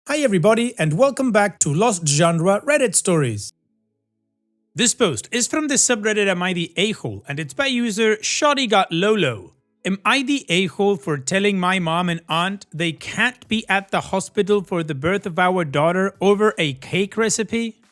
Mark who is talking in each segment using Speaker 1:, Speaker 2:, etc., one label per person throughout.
Speaker 1: Hi everybody and welcome back to Lost Genre Reddit Stories. This post is from the subreddit Am I the A-hole and it's by user ShoddyGotLolo. Am I the a-hole for telling my mom and aunt they can't be at the hospital for the birth of our daughter over a cake recipe?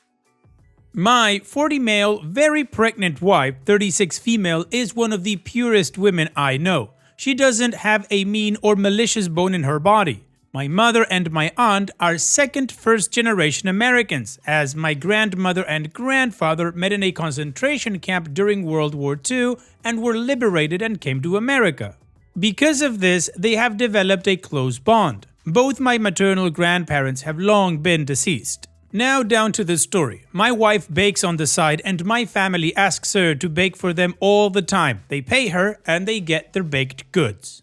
Speaker 1: My 40 male, very pregnant wife, 36 female, is one of the purest women I know. She doesn't have a mean or malicious bone in her body. My mother and my aunt are second first-generation Americans, as my grandmother and grandfather met in a concentration camp during World War II and were liberated and came to America. Because of this, they have developed a close bond. Both my maternal grandparents have long been deceased. Now down to the story. My wife bakes on the side and my family asks her to bake for them all the time. They pay her and they get their baked goods.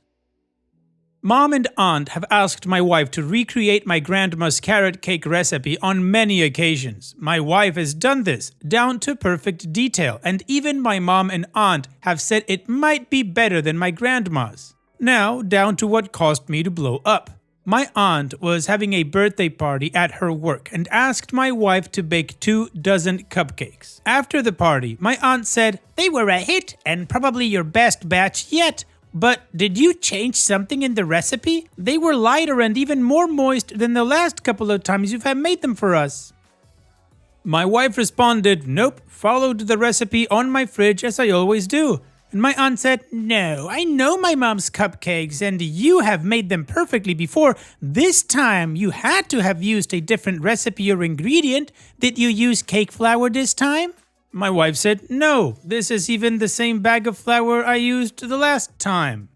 Speaker 1: Mom and aunt have asked my wife to recreate my grandma's carrot cake recipe on many occasions. My wife has done this down to perfect detail, and even my mom and aunt have said it might be better than my grandma's. Now down to what caused me to blow up. My aunt was having a birthday party at her work and asked my wife to bake 24 cupcakes. After the party, my aunt said, "They were a hit and probably your best batch yet. But did you change something in the recipe? They were lighter and even more moist than the last couple of times you have made them for us." My wife responded, "Nope, followed the recipe on my fridge as I always do." And my aunt said, "No, I know my mom's cupcakes and you have made them perfectly before. This time you had to have used a different recipe or ingredient. Did you use cake flour this time?" My wife said, "No, this is even the same bag of flour I used the last time."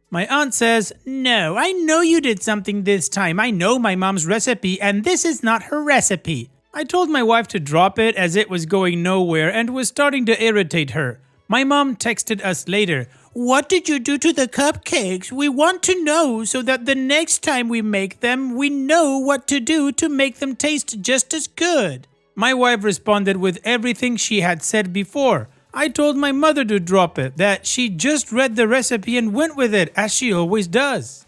Speaker 1: My aunt says, "No, I know you did something this time. I know my mom's recipe and this is not her recipe." I told my wife to drop it as it was going nowhere and was starting to irritate her. My mom texted us later, "What did you do to the cupcakes? We want to know so that the next time we make them, we know what to do to make them taste just as good." My wife responded with everything she had said before. I told my mother to drop it, that she just read the recipe and went with it, as she always does.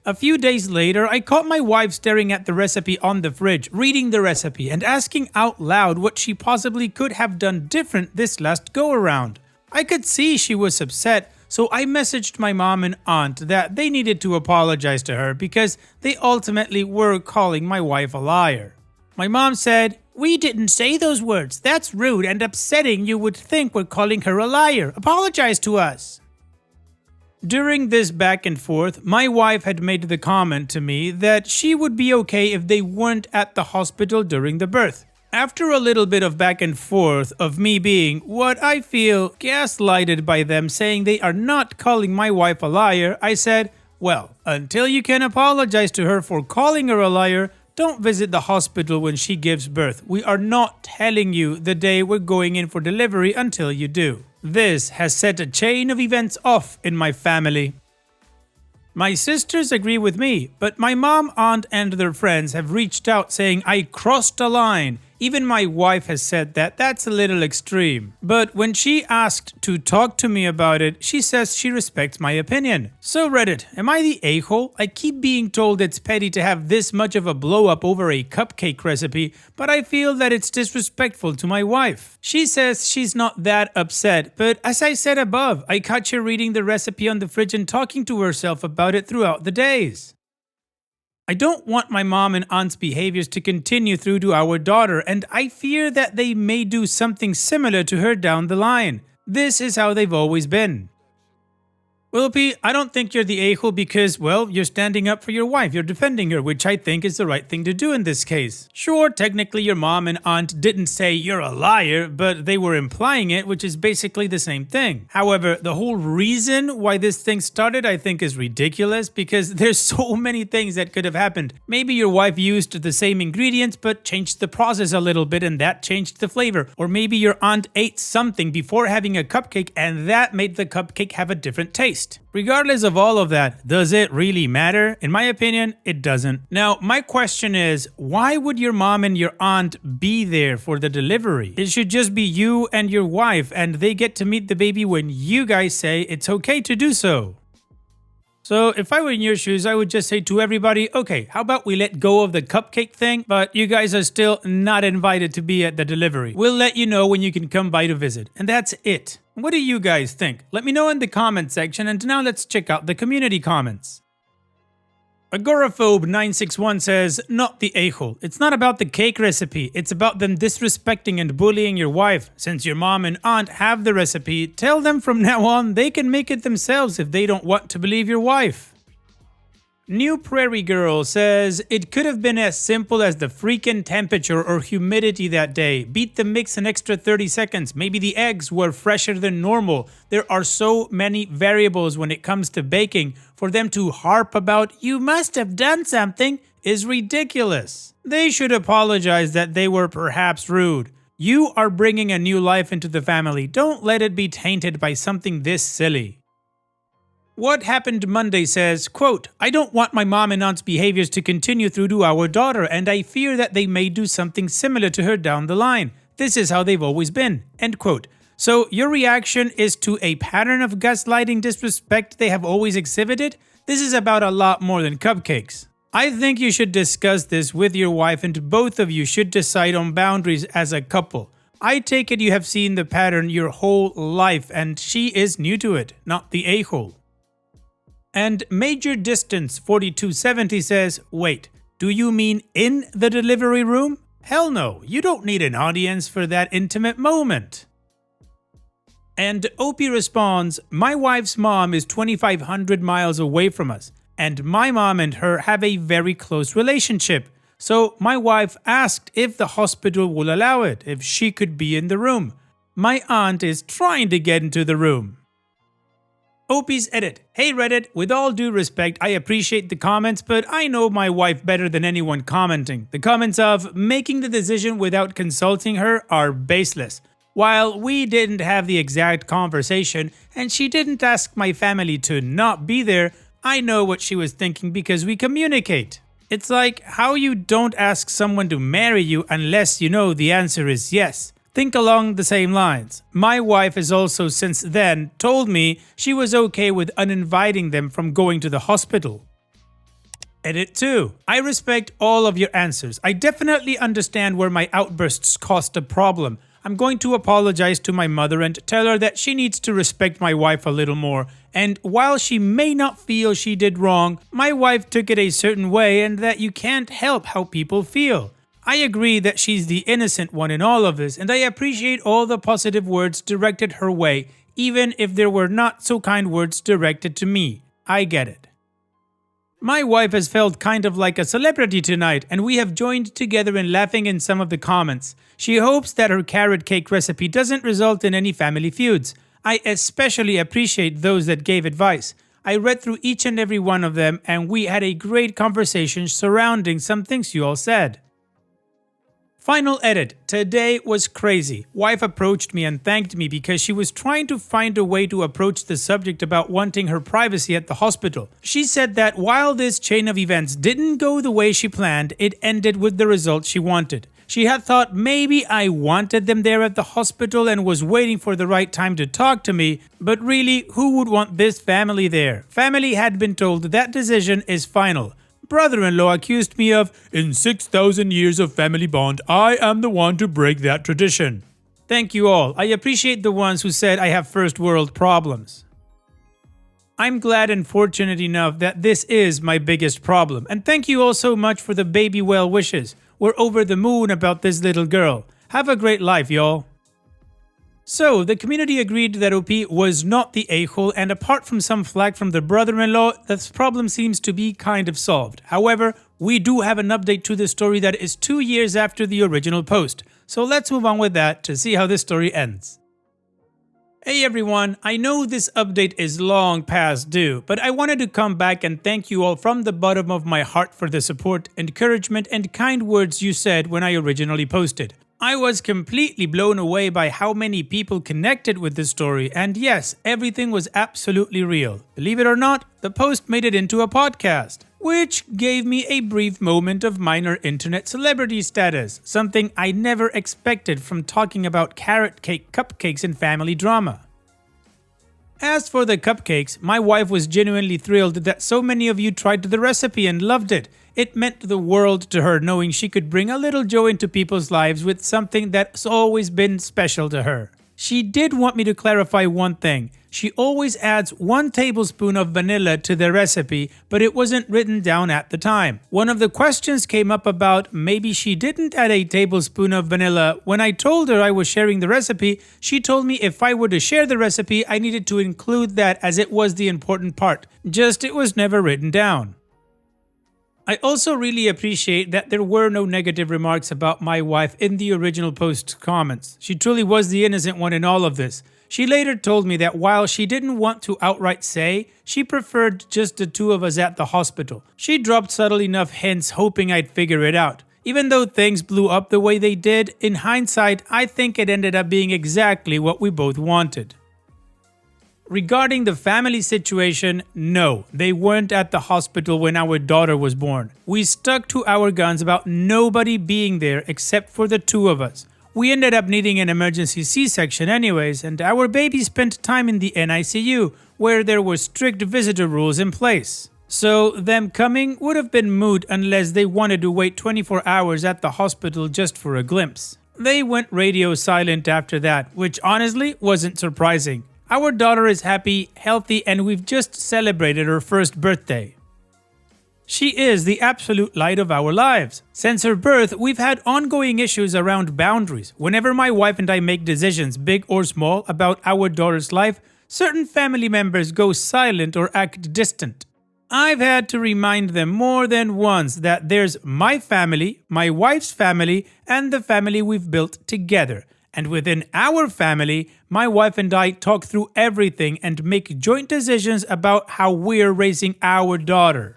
Speaker 1: A few days later, I caught my wife staring at the recipe on the fridge, reading the recipe, and asking out loud what she possibly could have done different this last go-around. I could see she was upset, so I messaged my mom and aunt that they needed to apologize to her because they ultimately were calling my wife a liar. My mom said, "We didn't say those words. That's rude and upsetting. You would think we're calling her a liar. Apologize to us." During this back and forth, my wife had made the comment to me that she would be okay if they weren't at the hospital during the birth. After a little bit of back and forth of me being, what I feel, gaslighted by them saying they are not calling my wife a liar, I said, "Well, until you can apologize to her for calling her a liar, don't visit the hospital when she gives birth. We are not telling you the day we're going in for delivery until you do." This has set a chain of events off in my family. My sisters agree with me, but my mom, aunt, and their friends have reached out saying I crossed a line. Even my wife has said that that's a little extreme. But when she asked to talk to me about it, she says she respects my opinion. So Reddit, am I the a-hole? I keep being told it's petty to have this much of a blow up over a cupcake recipe, but I feel that it's disrespectful to my wife. She says she's not that upset, but as I said above, I caught her reading the recipe on the fridge and talking to herself about it throughout the days. I don't want my mom and aunt's behaviors to continue through to our daughter, and I fear that they may do something similar to her down the line. This is how they've always been. Willoughby, I don't think you're the a-hole because, well, you're standing up for your wife, you're defending her, which I think is the right thing to do in this case. Sure, technically your mom and aunt didn't say you're a liar, but they were implying it, which is basically the same thing. However, the whole reason why this thing started I think is ridiculous because there's so many things that could have happened. Maybe your wife used the same ingredients but changed the process a little bit and that changed the flavor. Or maybe your aunt ate something before having a cupcake and that made the cupcake have a different taste. Regardless of all of that, does it really matter? In my opinion, it doesn't. Now, my question is, why would your mom and your aunt be there for the delivery? It should just be you and your wife, and they get to meet the baby when you guys say it's okay to do so. So if I were in your shoes, I would just say to everybody, okay, how about we let go of the cupcake thing, but you guys are still not invited to be at the delivery. We'll let you know when you can come by to visit. And that's it. What do you guys think? Let me know in the comment section, and now let's check out the community comments. Agoraphobe961 says, not the a-hole. It's not about the cake recipe. It's about them disrespecting and bullying your wife. Since your mom and aunt have the recipe, tell them from now on they can make it themselves if they don't want to believe your wife. New Prairie Girl says, it could have been as simple as the freaking temperature or humidity that day. Beat the mix an extra 30 seconds. Maybe the eggs were fresher than normal. There are so many variables when it comes to baking. For them to harp about, you must have done something, is ridiculous. They should apologize that they were perhaps rude. You are bringing a new life into the family. Don't let it be tainted by something this silly. What Happened Monday says, quote, I don't want my mom and aunt's behaviors to continue through to our daughter, and I fear that they may do something similar to her down the line. This is how they've always been, end quote. So your reaction is to a pattern of gaslighting disrespect they have always exhibited? This is about a lot more than cupcakes. I think you should discuss this with your wife, and both of you should decide on boundaries as a couple. I take it you have seen the pattern your whole life, and she is new to it, not the a-hole. And Major Distance 4270 says, wait, do you mean in the delivery room? Hell no, you don't need an audience for that intimate moment. And Opie responds, my wife's mom is 2,500 miles away from us, and my mom and her have a very close relationship. So my wife asked if the hospital will allow it, if she could be in the room. My aunt is trying to get into the room. Opie's edit. Hey Reddit, with all due respect, I appreciate the comments, but I know my wife better than anyone commenting. The comments of making the decision without consulting her are baseless. While we didn't have the exact conversation, and she didn't ask my family to not be there, I know what she was thinking because we communicate. It's like how you don't ask someone to marry you unless you know the answer is yes. Think along the same lines. My wife has also since then told me she was okay with uninviting them from going to the hospital. Edit 2. I respect all of your answers. I definitely understand where my outbursts caused a problem. I'm going to apologize to my mother and tell her that she needs to respect my wife a little more. And while she may not feel she did wrong, my wife took it a certain way and that you can't help how people feel. I agree that she's the innocent one in all of this, and I appreciate all the positive words directed her way, even if there were not so kind words directed to me. I get it. My wife has felt kind of like a celebrity tonight, and we have joined together in laughing in some of the comments. She hopes that her carrot cake recipe doesn't result in any family feuds. I especially appreciate those that gave advice. I read through each and every one of them, and we had a great conversation surrounding some things you all said. Final edit. Today was crazy. Wife approached me and thanked me because she was trying to find a way to approach the subject about wanting her privacy at the hospital. She said that while this chain of events didn't go the way she planned, it ended with the result she wanted. She had thought maybe I wanted them there at the hospital and was waiting for the right time to talk to me, but really, who would want this family there? Family had been told that decision is final. Brother-in-law accused me of, in 6,000 years of family bond, I am the one to break that tradition. Thank you all. I appreciate the ones who said I have first world problems. I'm glad and fortunate enough that this is my biggest problem. And thank you all so much for the baby well wishes. We're over the moon about this little girl. Have a great life, y'all. So, the community agreed that OP was not the a-hole, and apart from some flack from the brother-in-law, this problem seems to be kind of solved. However, we do have an update to the story that is 2 years after the original post. So let's move on with that to see how this story ends. Hey everyone, I know this update is long past due, but I wanted to come back and thank you all from the bottom of my heart for the support, encouragement, and kind words you said when I originally posted. I was completely blown away by how many people connected with this story, and yes, everything was absolutely real. Believe it or not, the post made it into a podcast, which gave me a brief moment of minor internet celebrity status, something I never expected from talking about carrot cake cupcakes and family drama. As for the cupcakes, my wife was genuinely thrilled that so many of you tried the recipe and loved it. It meant the world to her knowing she could bring a little joy into people's lives with something that's always been special to her. She did want me to clarify one thing. She always adds 1 tablespoon of vanilla to the recipe, but it wasn't written down at the time. One of the questions came up about maybe she didn't add a tablespoon of vanilla. When I told her I was sharing the recipe, she told me if I were to share the recipe, I needed to include that as it was the important part. Just it was never written down. I also really appreciate that there were no negative remarks about my wife in the original post comments. She truly was the innocent one in all of this. She later told me that while she didn't want to outright say, she preferred just the 2 of us at the hospital. She dropped subtle enough hints hoping I'd figure it out. Even though things blew up the way they did, in hindsight, I think it ended up being exactly what we both wanted. Regarding the family situation, no, they weren't at the hospital when our daughter was born. We stuck to our guns about nobody being there except for the 2 of us. We ended up needing an emergency C-section anyways, and our baby spent time in the NICU, where there were strict visitor rules in place. So them coming would have been moot unless they wanted to wait 24 hours at the hospital just for a glimpse. They went radio silent after that, which honestly wasn't surprising. Our daughter is happy, healthy, and we've just celebrated her 1st birthday. She is the absolute light of our lives. Since her birth, we've had ongoing issues around boundaries. Whenever my wife and I make decisions, big or small, about our daughter's life, certain family members go silent or act distant. I've had to remind them more than once that there's my family, my wife's family, and the family we've built together. And within our family, my wife and I talk through everything and make joint decisions about how we're raising our daughter.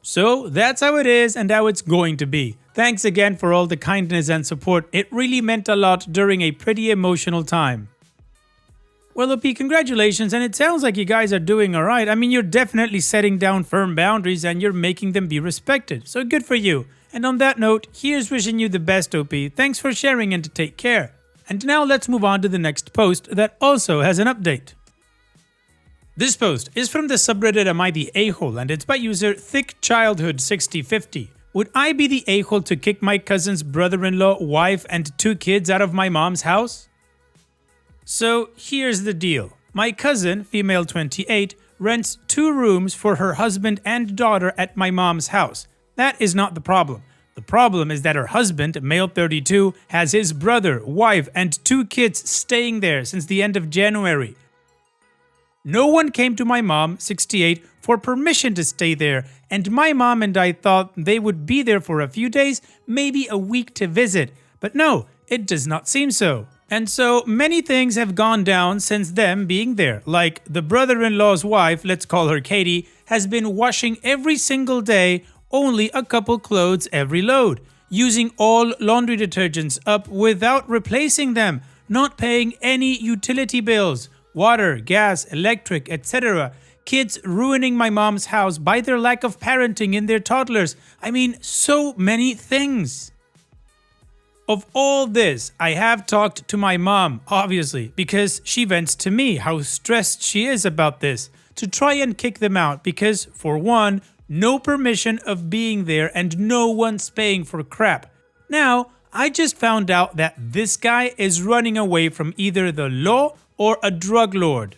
Speaker 1: So that's how it is and how it's going to be. Thanks again for all the kindness and support. It really meant a lot during a pretty emotional time. Well, OP, congratulations, and it sounds like you guys are doing alright. I mean, you're definitely setting down firm boundaries and you're making them be respected. So good for you. And on that note, here's wishing you the best, OP. Thanks for sharing and take care. And now let's move on to the next post that also has an update. This post is from the subreddit Am I the A-hole, and it's by user ThickChildhood6050. Would I be the a-hole to kick my cousin's brother-in-law, wife, and 2 kids out of my mom's house? So here's the deal. My cousin, female 28, rents 2 rooms for her husband and daughter at my mom's house. That is not the problem. The problem is that her husband, male 32, has his brother, wife, and 2 kids staying there since the end of January. No one came to my mom, 68, for permission to stay there, and my mom and I thought they would be there for a few days, maybe a week to visit. But no, it does not seem so. And so many things have gone down since them being there, like the brother-in-law's wife, let's call her Katie, has been washing every single day, only a couple clothes every load, using all laundry detergents up without replacing them, not paying any utility bills, water, gas, electric, etc. Kids ruining my mom's house by their lack of parenting in their toddlers. I mean, so many things. Of all this, I have talked to my mom, obviously, because she vents to me how stressed she is about this, to try and kick them out because, for one, no permission of being there and no one's paying for crap. Now, I just found out that this guy is running away from either the law or a drug lord.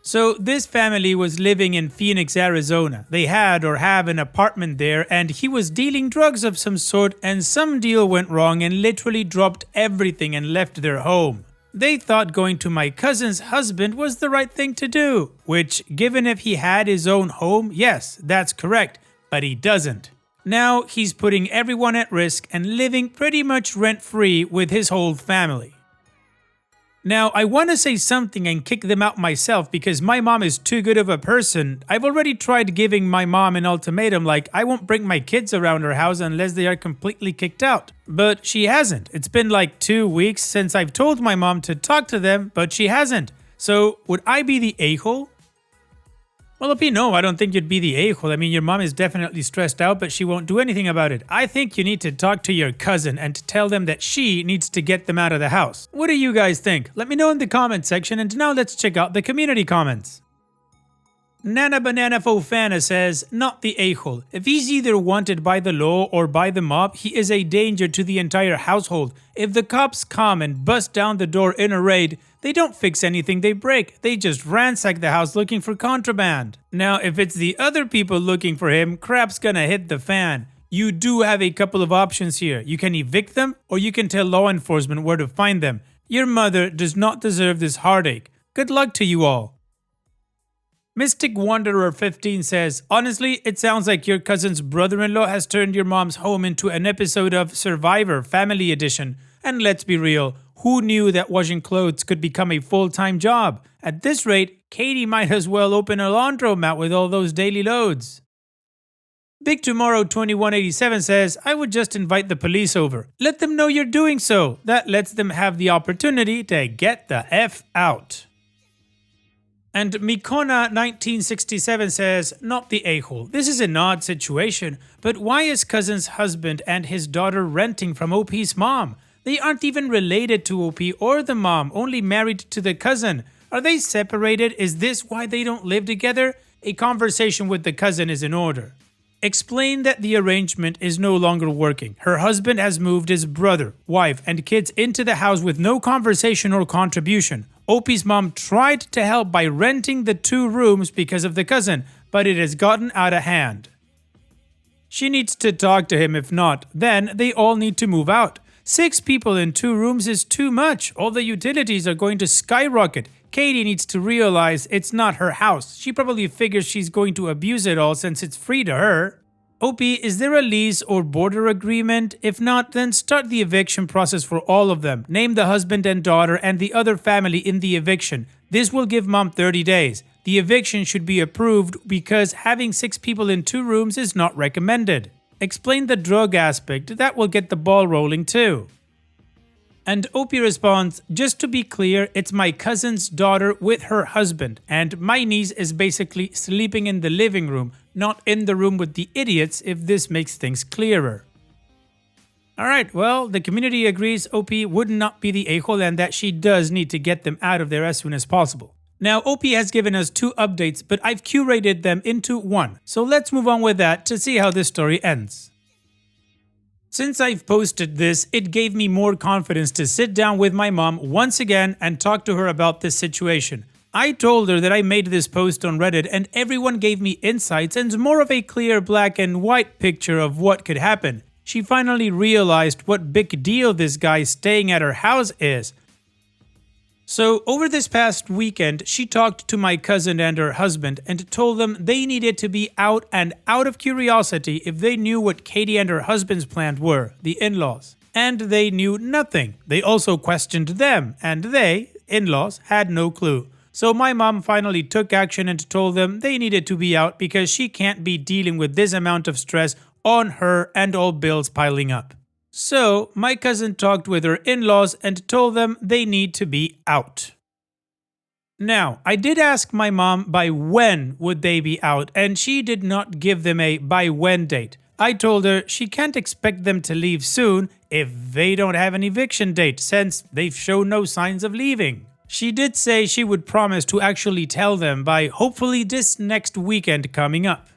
Speaker 1: So this family was living in Phoenix, Arizona. They had or have an apartment there and he was dealing drugs of some sort and some deal went wrong and literally dropped everything and left their home. They thought going to my cousin's husband was the right thing to do, which, given if he had his own home, yes, that's correct, but he doesn't. Now he's putting everyone at risk and living pretty much rent-free with his whole family. Now, I want to say something and kick them out myself because my mom is too good of a person. I've already tried giving my mom an ultimatum like I won't bring my kids around her house unless they are completely kicked out. But she hasn't. It's been like 2 weeks since I've told my mom to talk to them, but she hasn't. So, would I be the a-hole? Well, Opie, no, I don't think you'd be the a-hole. I mean, your mom is definitely stressed out, but she won't do anything about it. I think you need to talk to your cousin and tell them that she needs to get them out of the house. What do you guys think? Let me know in the comment section, and now let's check out the community comments. Nana Banana Fofana says, not the a-hole. If he's either wanted by the law or by the mob, he is a danger to the entire household. If the cops come and bust down the door in a raid, they don't fix anything they break. They just ransack the house looking for contraband. Now, if it's the other people looking for him, crap's gonna hit the fan. You do have a couple of options here. You can evict them, or you can tell law enforcement where to find them. Your mother does not deserve this heartache. Good luck to you all. Mystic Wanderer 15 says, honestly, it sounds like your cousin's brother-in-law has turned your mom's home into an episode of Survivor Family Edition. And let's be real, who knew that washing clothes could become a full-time job? At this rate, Katie might as well open a laundromat with all those daily loads. Big Tomorrow 2187 says, I would just invite the police over. Let them know you're doing so. That lets them have the opportunity to get the F out. And Mikona 1967 says, not the a-hole. This is an odd situation, but why is cousin's husband and his daughter renting from OP's mom? They aren't even related to OP or the mom, only married to the cousin. Are they separated? Is this why they don't live together? A conversation with the cousin is in order. Explain that the arrangement is no longer working. Her husband has moved his brother, wife, and kids into the house with no conversation or contribution. OP's mom tried to help by renting the 2 rooms because of the cousin, but it has gotten out of hand. She needs to talk to him. If not, then they all need to move out. 6 people in 2 rooms is too much. All the utilities are going to skyrocket. Katie needs to realize it's not her house. She probably figures she's going to abuse it all since it's free to her. OP, is there a lease or border agreement? If not, then start the eviction process for all of them. Name the husband and daughter and the other family in the eviction. This will give mom 30 days. The eviction should be approved because having 6 people in 2 rooms is not recommended. Explain the drug aspect. That will get the ball rolling too. And OP responds, just to be clear, it's my cousin's daughter with her husband, and my niece is basically sleeping in the living room, not in the room with the idiots, if this makes things clearer. Alright, well, the community agrees OP would not be the a-hole and that she does need to get them out of there as soon as possible. Now, OP has given us 2 updates, but I've curated them into one, so let's move on with that to see how this story ends. Since I've posted this, it gave me more confidence to sit down with my mom once again and talk to her about this situation. I told her that I made this post on Reddit and everyone gave me insights and more of a clear black and white picture of what could happen. She finally realized what big deal this guy staying at her house is. So over this past weekend, she talked to my cousin and her husband and told them they needed to be out, and out of curiosity if they knew what Katie and her husband's plans were, the in-laws. And they knew nothing. They also questioned them, and they, in-laws, had no clue. So my mom finally took action and told them they needed to be out because she can't be dealing with this amount of stress on her and all bills piling up. So, my cousin talked with her in-laws and told them they need to be out. Now, I did ask my mom by when would they be out, and she did not give them a by when date. I told her she can't expect them to leave soon if they don't have an eviction date, since they've shown no signs of leaving. She did say she would promise to actually tell them by hopefully this next weekend coming up.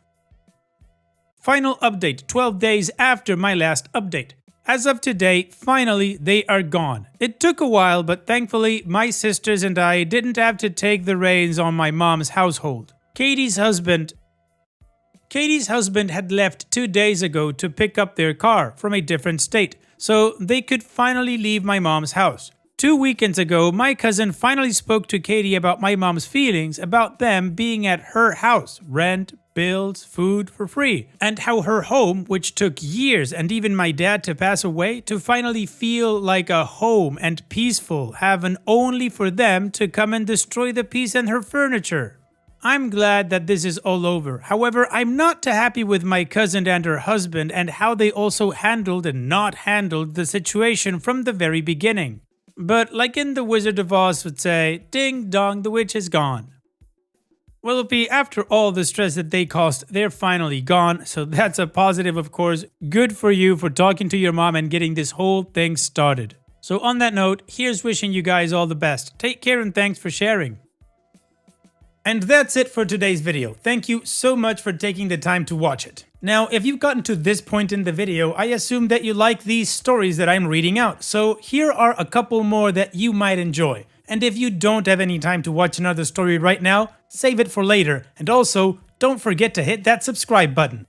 Speaker 1: Final update 12 days after my last update. As of today, finally, they are gone. It took a while, but thankfully, my sisters and I didn't have to take the reins on my mom's household. Katie's husband had left 2 days ago to pick up their car from a different state, so they could finally leave my mom's house. 2 weekends ago, my cousin finally spoke to Katie about my mom's feelings about them being at her house, rent, bills, food for free, and how her home, which took years and even my dad to pass away, to finally feel like a home and peaceful, heaven only for them to come and destroy the peace and her furniture. I'm glad that this is all over. However, I'm not too happy with my cousin and her husband and how they also handled and not handled the situation from the very beginning. But like in The Wizard of Oz would say, ding dong, the witch is gone. Well, P, after all the stress that they caused, they're finally gone, so that's a positive, of course. Good for you for talking to your mom and getting this whole thing started. So on that note, here's wishing you guys all the best. Take care and thanks for sharing. And that's it for today's video. Thank you so much for taking the time to watch it. Now, if you've gotten to this point in the video, I assume that you like these stories that I'm reading out, so here are a couple more that you might enjoy. And if you don't have any time to watch another story right now, save it for later, and also, don't forget to hit that subscribe button.